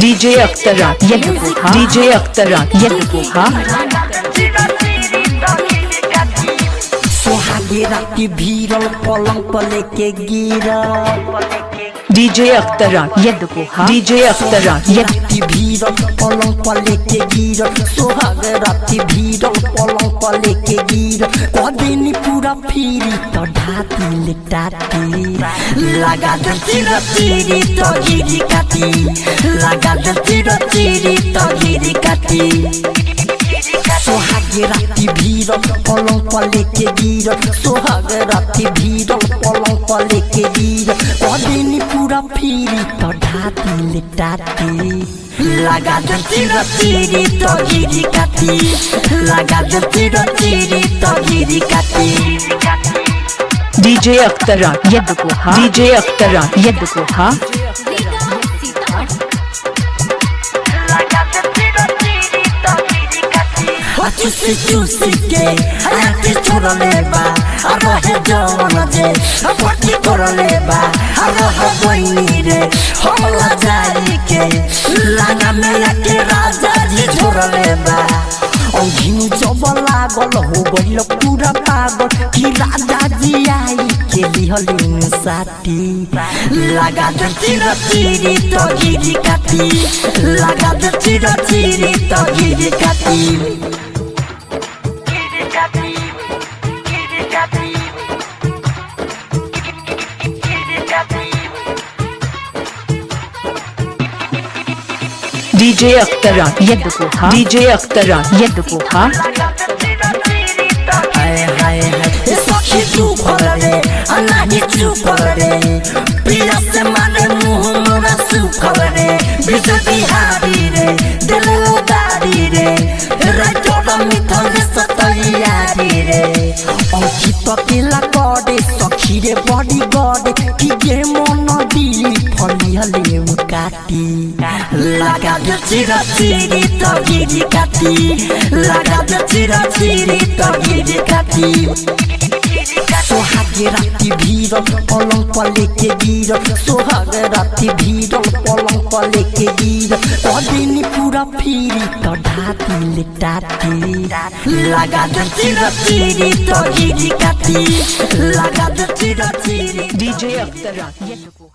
DJ अख्तरात DJ अख्तरात सोहागे राती भीरल पलंग पर लेके गिरा डीजे अख्तरात डीजे अख्तरात राती भीरल पलंग पर लेके गिरा सोहागे राती भीरल पलंग पर लेके गिरा कदिनी पूरा फिरी तो ढाती लिटाती लगा दे चिरा चिरी तो गिरी काटी लगा दे चिरा चिरी तो गिरी काटी सोहागे राती भीरल पलंग पर लेके गिरा सोहागे राती भीरल पलंग पर लेके गिरा कदिनी पूरा फिरी तो ढाती लिटाती लगा दे चिरा चिरी तो गिरी काटी लगा दे चिरा चिरी तो गिरी काटी डीजे अख्तरात डीजे अख्तरात चूसी चूसी के आती छोड़ लेबा अरो है जवान जे पट्टी कर लेबा अरो है बहिनी रे हमला जाई के लाना मेला के राजा जी छोड़ लेबा अंगिनी जब लागल हो गइल पूरा पागल कि राजा जी आई के लिहलिन साथी लगा दे चिरा चिरी तो गिरी काटी लगा दे चिरा चिरी तो गिरी काटी डीजे अख्तरात डीजे अख्तरात हाय हाय हाय सखी तू फरे अनाही तू फरे प्रिया से माने मुंह मोरा सुखल रे बिजली हारी रे दिल उदारी रे राजोड़ा मिथल सतैयारी रे अंकित पिला गडे सखी रे बॉडी गडे कि गे मन दी फली हले काटी लगा दे चिरा चिरी तो गिरी काटी लगा दे चिरा चिरी तो गिरी काटी सोहागे राती भीरल पलंग पर लेके गिरा सोहागे राती भीरल पलंग पर लेके गिरा कदिनी पूरा फिरी तो ढाती लिटाती लगा दे चिरा चिरी तो गिरी काटी लगा दे चिरा चिरी डीजे अख्तरात